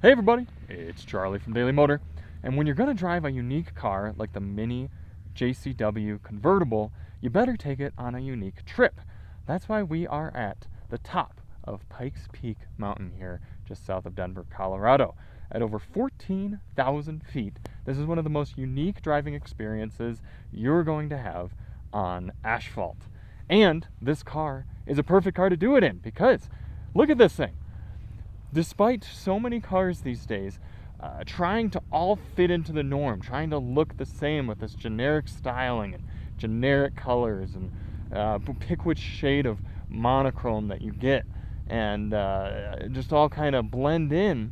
Hey everybody, it's Charlie from Daily Motor, and when you're going to drive a unique car like the mini JCW Convertible, you better take it on a unique trip. That's why we are at the top of Pikes Peak Mountain here, just south of Denver, Colorado. At over 14,000 feet, this is one of the most unique driving experiences you're going to have on asphalt. And this car is a perfect car to do it in because look at this thing. Despite so many cars these days trying to all fit into the norm, trying to look the same with this generic styling and generic colors and pick which shade of monochrome that you get and just all kind of blend in,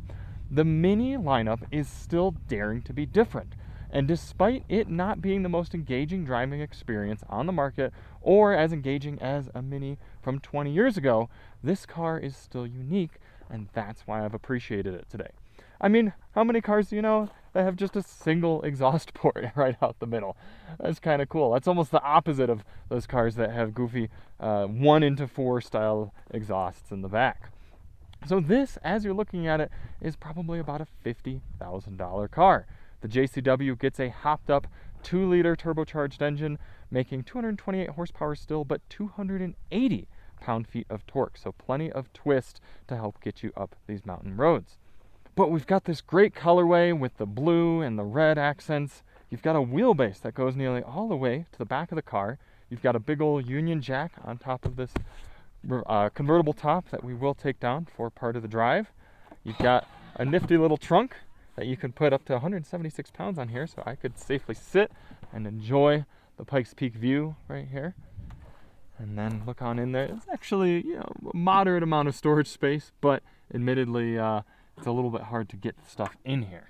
the Mini lineup is still daring to be different. And despite it not being the most engaging driving experience on the market or as engaging as a Mini from 20 years ago, this car is still unique, and that's why I've appreciated it today. I mean, how many cars do you know that have just a single exhaust port right out the middle? That's kind of cool. That's almost the opposite of those cars that have goofy 1-into-4 style exhausts in the back. So this, as you're looking at it, is probably about a $50,000 car. The JCW gets a hopped-up 2-liter turbocharged engine, making 228 horsepower still, but 280 pound-feet of torque, so plenty of twist to help get you up these mountain roads. But we've got this great colorway with the blue and the red accents. You've got a wheelbase that goes nearly all the way to the back of the car. You've got a big old Union Jack on top of this convertible top that we will take down for part of the drive. You've got a nifty little trunk that you can put up to 176 pounds on here, so I could safely sit and enjoy the Pikes Peak view right here. And then look on in there. It's actually, a moderate amount of storage space, but admittedly, it's a little bit hard to get stuff in here.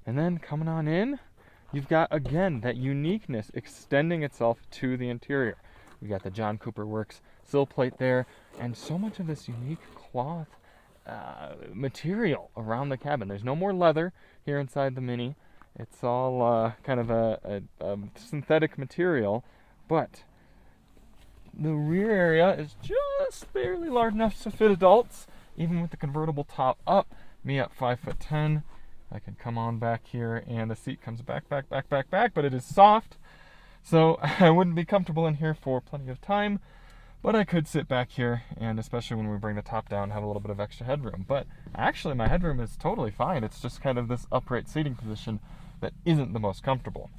And then coming on in, you've got, again, that uniqueness extending itself to the interior. You've got the John Cooper Works sill plate there, and so much of this unique cloth material around the cabin. There's no more leather here inside the Mini. It's all kind of a synthetic material, but the rear area is just barely large enough to fit adults, even with the convertible top up. Me at 5'10", I can come on back here, and the seat comes back, but it is soft, so I wouldn't be comfortable in here for plenty of time. But I could sit back here, and especially when we bring the top down, have a little bit of extra headroom. But actually, my headroom is totally fine. It's just kind of this upright seating position that isn't the most comfortable.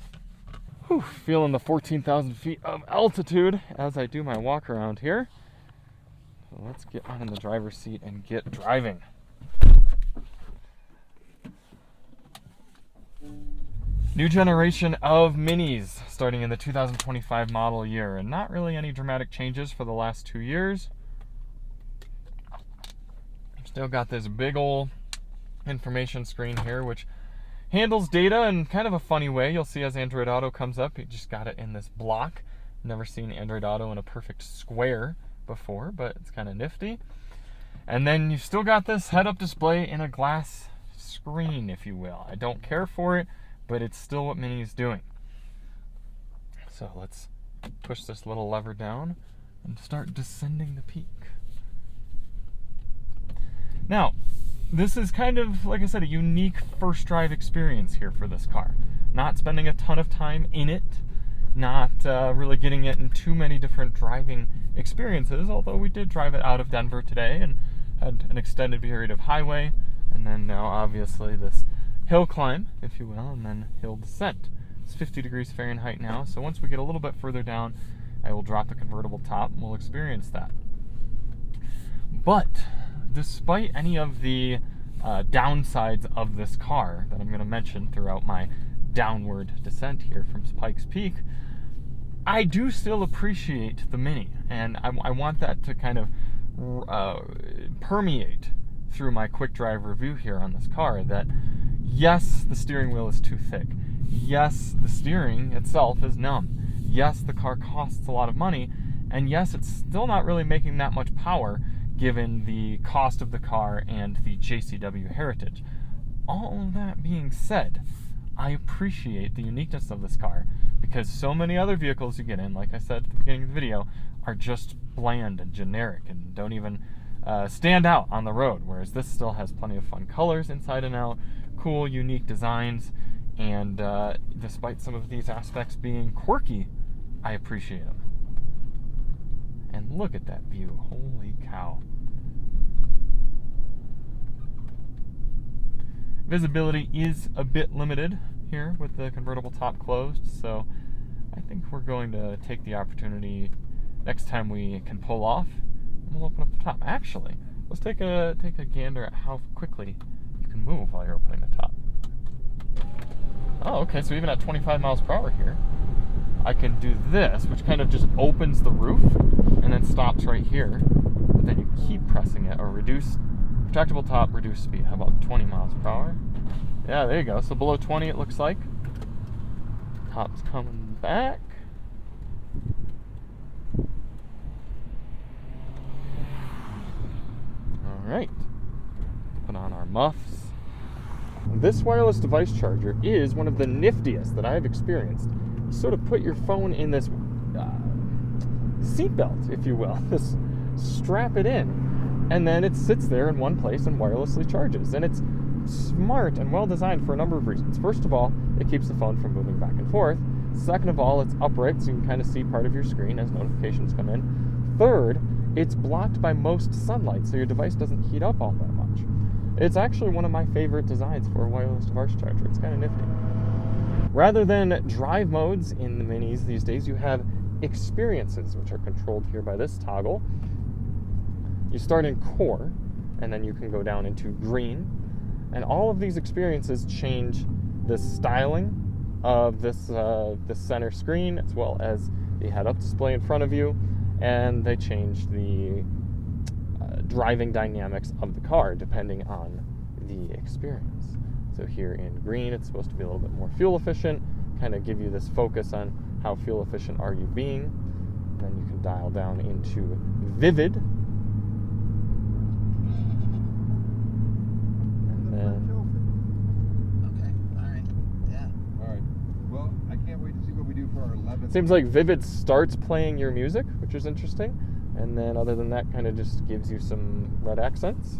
Whew, feeling the 14,000 feet of altitude as I do my walk around here. So let's get on in the driver's seat and get driving. New generation of Minis starting in the 2025 model year, and not really any dramatic changes for the last 2 years. Still got this big old information screen here, which handles data in kind of a funny way. You'll see as Android Auto comes up, you just got it in this block. Never seen Android Auto in a perfect square before, but it's kind of nifty. And then you've still got this head-up display in a glass screen, if you will. I don't care for it, but it's still what Mini is doing. So let's push this little lever down and start descending the peak. Now, this is kind of, like I said, a unique first drive experience here for this car. Not spending a ton of time in it, not really getting it in too many different driving experiences, although we did drive it out of Denver today and had an extended period of highway, and then now obviously this hill climb, if you will, and then hill descent. It's 50 degrees Fahrenheit now, so once we get a little bit further down, I will drop the convertible top and we'll experience that. But despite any of the downsides of this car that I'm going to mention throughout my downward descent here from Pikes Peak, I do still appreciate the Mini, and I want that to kind of permeate through my quick drive review here on this car, that yes, the steering wheel is too thick. Yes, the steering itself is numb. Yes, the car costs a lot of money, and yes, it's still not really making that much power given the cost of the car and the JCW heritage. All that being said, I appreciate the uniqueness of this car because so many other vehicles you get in, like I said at the beginning of the video, are just bland and generic and don't even stand out on the road, whereas this still has plenty of fun colors inside and out, cool, unique designs, and despite some of these aspects being quirky, I appreciate them. And look at that view, holy cow. Visibility is a bit limited here with the convertible top closed, so I think we're going to take the opportunity next time we can pull off, and we'll open up the top. Actually, let's take a gander at how quickly you can move while you're opening the top. Oh, okay, so even at 25 miles per hour here, I can do this, which kind of just opens the roof and then stops right here, but then you keep pressing it, or reduce, retractable top, reduce speed. How about 20 miles per hour? Yeah, there you go. So below 20 it looks like. Top's coming back. Alright. Put on our muffs. This wireless device charger is one of the niftiest that I've experienced. You sort of put your phone in this seatbelt, if you will. This strap it in, and then it sits there in one place and wirelessly charges. And it's smart and well designed for a number of reasons. First of all, it keeps the phone from moving back and forth. Second of all, it's upright, so you can kind of see part of your screen as notifications come in. Third, it's blocked by most sunlight, so your device doesn't heat up all that much. It's actually one of my favorite designs for a wireless device charger. It's kind of nifty. Rather than drive modes in the minis these days, you have experiences, which are controlled here by this toggle. You start in core, and then you can go down into green. And all of these experiences change the styling of this center screen, as well as the head-up display in front of you, and they change the driving dynamics of the car depending on the experience. So here in green, it's supposed to be a little bit more fuel efficient, kind of give you this focus on how fuel efficient are you being. And then you can dial down into vivid. Seems like Vivid starts playing your music, which is interesting. And then other than that, kind of just gives you some red accents.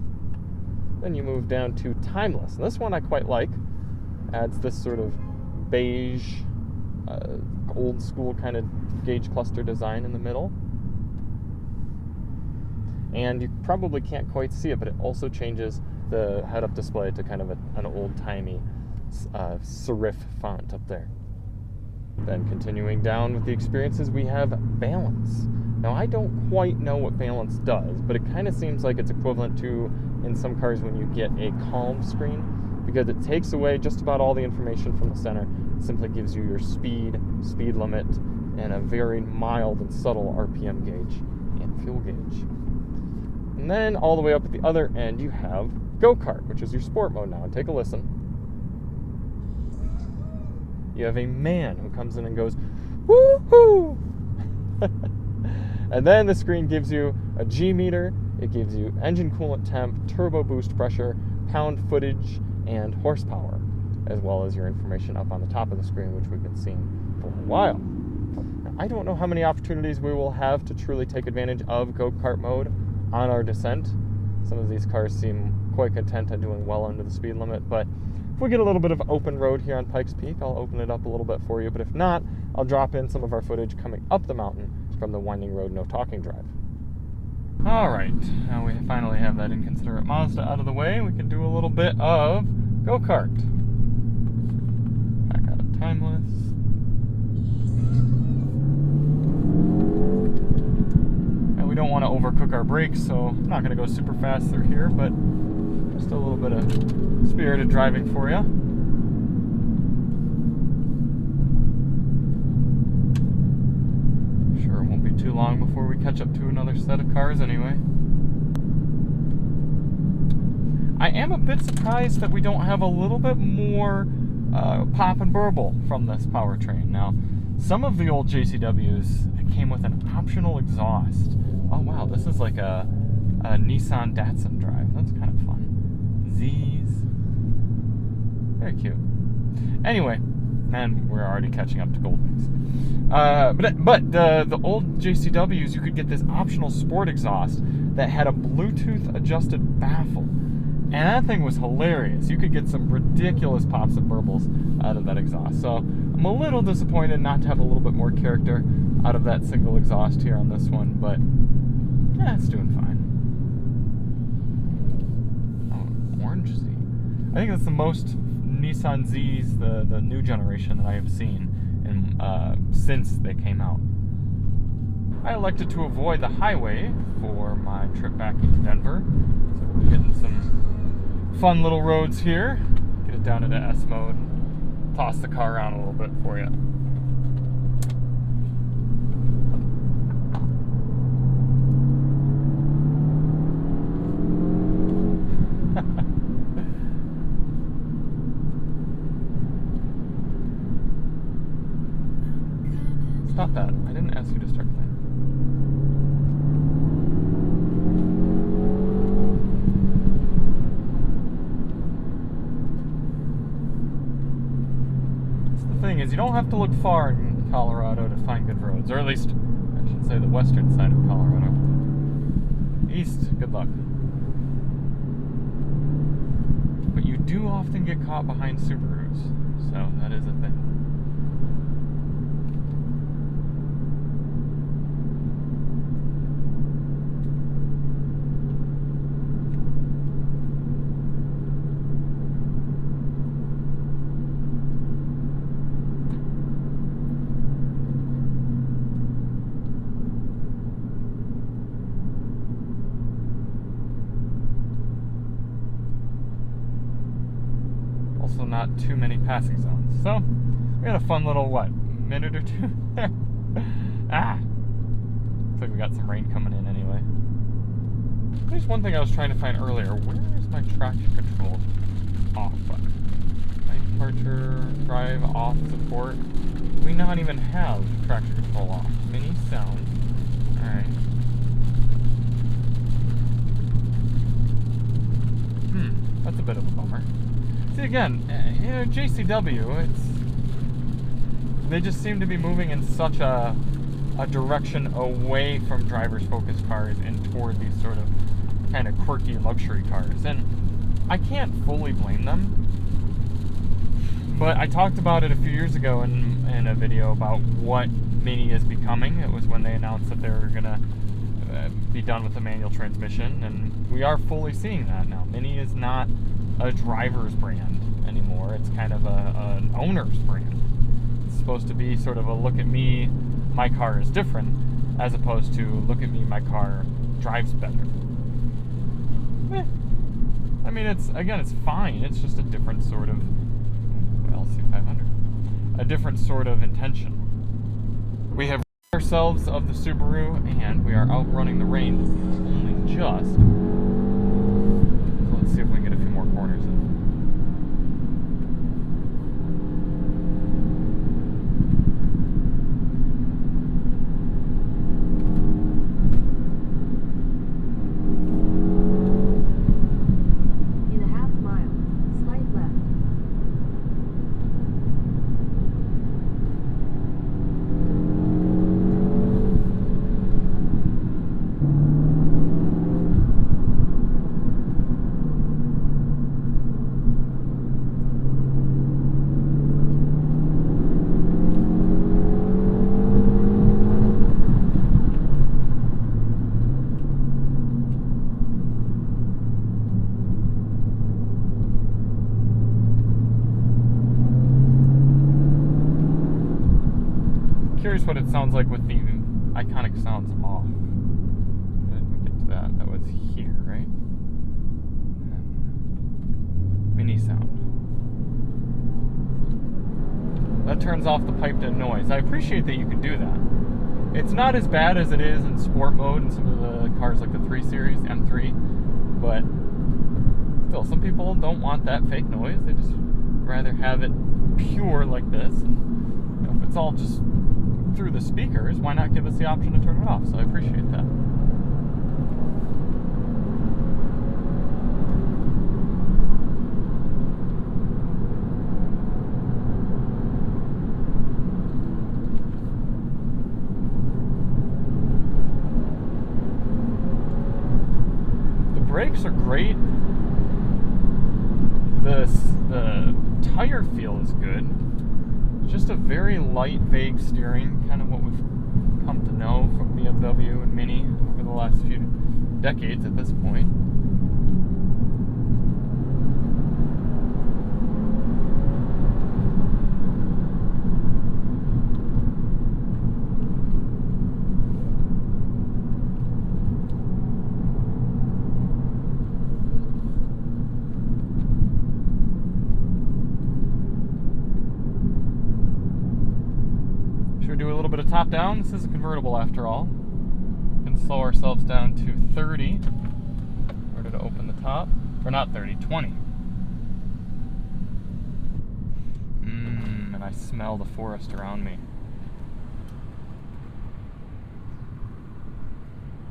Then you move down to Timeless. And this one I quite like. Adds this sort of beige, old school kind of gauge cluster design in the middle. And you probably can't quite see it, but it also changes the head-up display to kind of an old-timey serif font up there. Then continuing down with the experiences, we have Balance. Now, I don't quite know what Balance does, but it kind of seems like it's equivalent to, in some cars, when you get a Calm screen, because it takes away just about all the information from the center. It simply gives you your speed limit, and a very mild and subtle RPM gauge and fuel gauge. And then all the way up at the other end, you have Go-Kart, which is your sport mode now. And take a listen. You have a man who comes in and goes, woo-hoo! And then the screen gives you a G meter, it gives you engine coolant temp, turbo boost pressure, pound footage, and horsepower, as well as your information up on the top of the screen, which we've been seeing for a while. Now, I don't know how many opportunities we will have to truly take advantage of go-kart mode on our descent. Some of these cars seem quite content at doing well under the speed limit, but if we get a little bit of open road here on Pikes Peak, I'll open it up a little bit for you, but if not, I'll drop in some of our footage coming up the mountain from the winding road no talking drive. Alright, now we finally have that inconsiderate Mazda out of the way. We can do a little bit of go-kart. Back out of Timeless. And we don't want to overcook our brakes, so I'm not going to go super fast through here, but just a little bit of spirited driving for you. Sure, it won't be too long before we catch up to another set of cars anyway. I am a bit surprised that we don't have a little bit more pop and burble from this powertrain. Now, some of the old JCWs came with an optional exhaust. Oh wow, this is like a Nissan Datsun drive. That's kind of fun. Z's. Very cute. Anyway, and we're already catching up to Gold Wings. But the old JCWs, you could get this optional sport exhaust that had a Bluetooth adjusted baffle, and that thing was hilarious. You could get some ridiculous pops and burbles out of that exhaust. So I'm a little disappointed not to have a little bit more character out of that single exhaust here on this one, but yeah, it's doing fine. Oh, orange Z. I think that's the most Nissan Zs, the new generation, that I have seen since they came out. I elected to avoid the highway for my trip back into Denver, so we'll be getting some fun little roads here. Get it down into S mode, toss the car around a little bit for you. Stop that. I didn't ask you to start playing. That's the thing, is you don't have to look far in Colorado to find good roads. Or at least, I should say, the western side of Colorado. East, good luck. But you do often get caught behind Subarus, so that is a thing. Also not too many passing zones. So, we had a fun little, minute or two there? Looks like we got some rain coming in anyway. There's one thing I was trying to find earlier. Where is my traction control off button? Lane departure, drive off support. Do we not even have traction control off? Mini sound. Alright. That's a bit of a bummer. See, again, JCW, they just seem to be moving in such a direction away from drivers-focused cars and toward these sort of kind of quirky luxury cars. And I can't fully blame them. But I talked about it a few years ago in a video about what Mini is becoming. It was when they announced that they were going to be done with the manual transmission, and we are fully seeing that now. Mini is not a driver's brand anymore. It's kind of an owner's brand. It's supposed to be sort of a look at me, my car is different, as opposed to look at me, my car drives better. I mean, it's fine. It's just a different sort of LC500, a different sort of intention. We have ourselves of the Subaru, and we are outrunning the rain only just. So let's see if we can get a few more corners in. Curious what it sounds like with the iconic sounds off. Did we get to that? That was here, right? Mini sound. That turns off the piped-in noise. I appreciate that you can do that. It's not as bad as it is in sport mode in some of the cars like the 3 Series, M3, but still, some people don't want that fake noise. They just rather have it pure like this. And, if it's all just through the speakers, why not give us the option to turn it off? So I appreciate that. great. The tire feel is good. It's just a very light, vague steering, kind of what we've come to know from BMW and Mini over the last few decades at this point. Do a little bit of top down. This is a convertible after all. We can slow ourselves down to 30 in order to open the top. Or not 30, 20. And I smell the forest around me.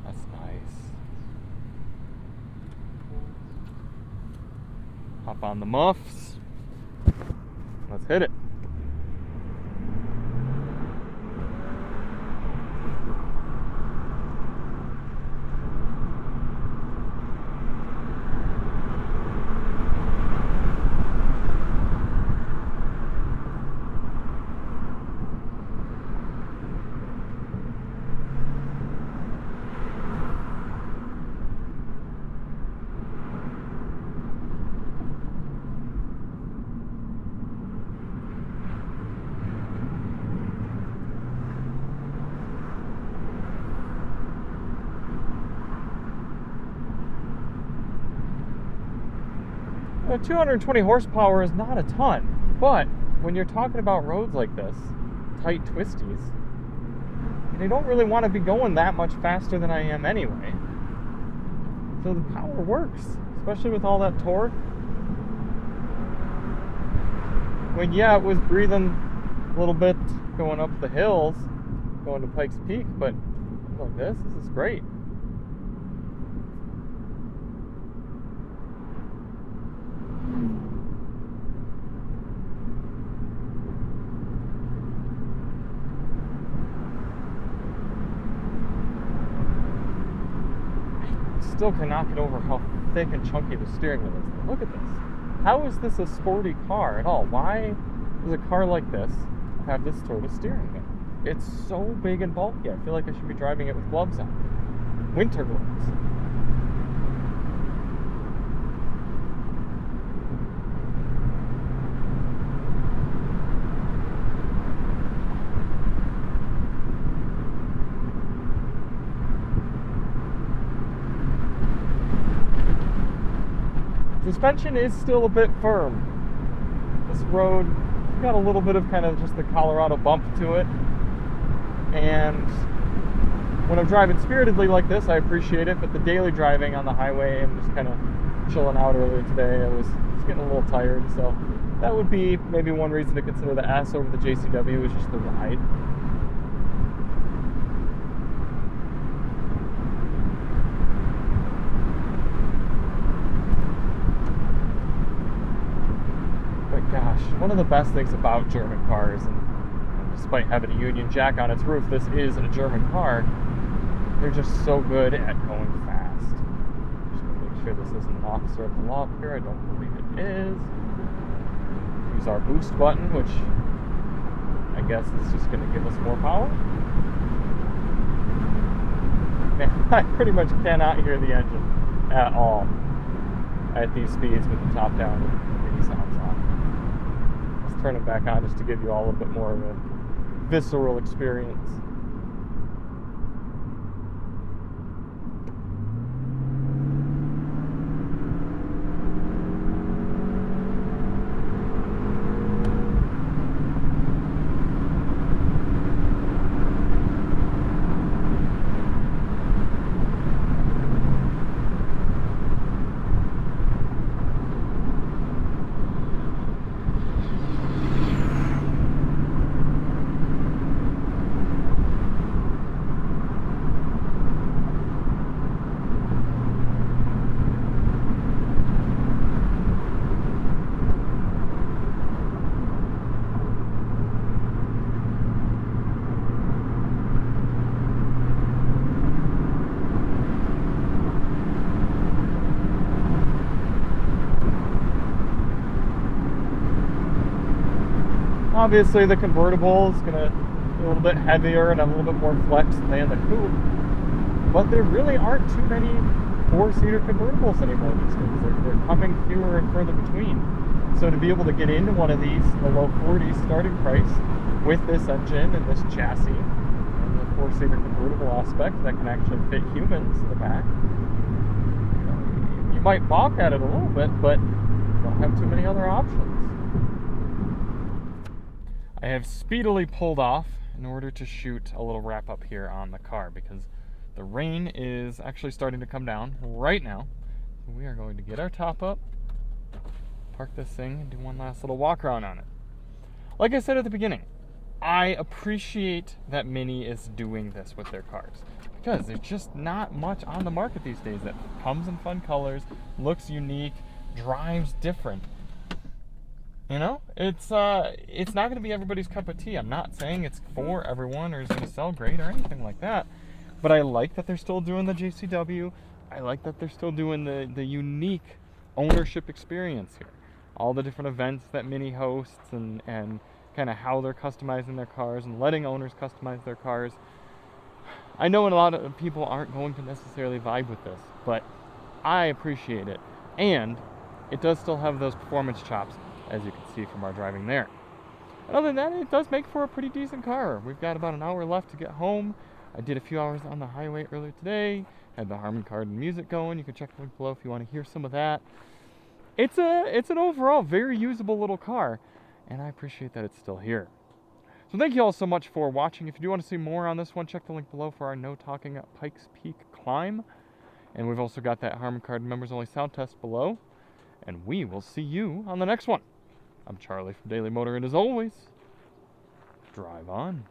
That's nice. Hop on the muffs. Let's hit it. Now, 220 horsepower is not a ton, but when you're talking about roads like this, tight twisties, I don't really want to be going that much faster than I am anyway. So the power works, especially with all that torque. I mean, yeah, it was breathing a little bit going up the hills, going to Pikes Peak, but like this is great. Still cannot get over how thick and chunky the steering wheel is. Look at this. How is this a sporty car at all? Why does a car like this have this sort of steering wheel? It's so big and bulky. I feel like I should be driving it with gloves on. Winter gloves. Suspension is still a bit firm. This road got a little bit of kind of just the Colorado bump to it. And when I'm driving spiritedly like this, I appreciate it, but the daily driving on the highway and just kind of chilling out earlier today, I was getting a little tired. So that would be maybe one reason to consider the S over the JCW, is just the ride. Gosh, one of the best things about German cars, and despite having a Union Jack on its roof, this is a German car, they're just so good at going fast. Just gonna make sure this isn't an officer of the law up here. I don't believe it is. Use our boost button, which I guess is just gonna give us more power. Man, I pretty much cannot hear the engine at all at these speeds with the top down and any sounds on. Turn it back on just to give you all a bit more of a visceral experience. Obviously, the convertible is going to be a little bit heavier and have a little bit more flex than the coupe. But there really aren't too many four-seater convertibles anymore these days. They're coming fewer and further between. So to be able to get into one of these, the low 40s starting price, with this engine and this chassis, and the four-seater convertible aspect that can actually fit humans in the back, you might balk at it a little bit, but you don't have too many other options. I have speedily pulled off in order to shoot a little wrap-up here on the car because the rain is actually starting to come down right now. So we are going to get our top up, park this thing, and do one last little walk around on it. Like I said at the beginning, I appreciate that Mini is doing this with their cars because there's just not much on the market these days that comes in fun colors, looks unique, drives different. You know, it's not going to be everybody's cup of tea. I'm not saying it's for everyone or is going to sell great or anything like that. But I like that they're still doing the JCW. I like that they're still doing the unique ownership experience here. All the different events that Mini hosts and kind of how they're customizing their cars and letting owners customize their cars. I know a lot of people aren't going to necessarily vibe with this, but I appreciate it. And it does still have those performance chops, as you can see from our driving there. And other than that, it does make for a pretty decent car. We've got about an hour left to get home. I did a few hours on the highway earlier today. Had the Harman Kardon music going. You can check the link below if you want to hear some of that. It's an overall very usable little car, and I appreciate that it's still here. So thank you all so much for watching. If you do want to see more on this one, check the link below for our No Talking at Pikes Peak climb. And we've also got that Harman Kardon members only sound test below. And we will see you on the next one. I'm Charlie from Daily Motor, and as always, drive on.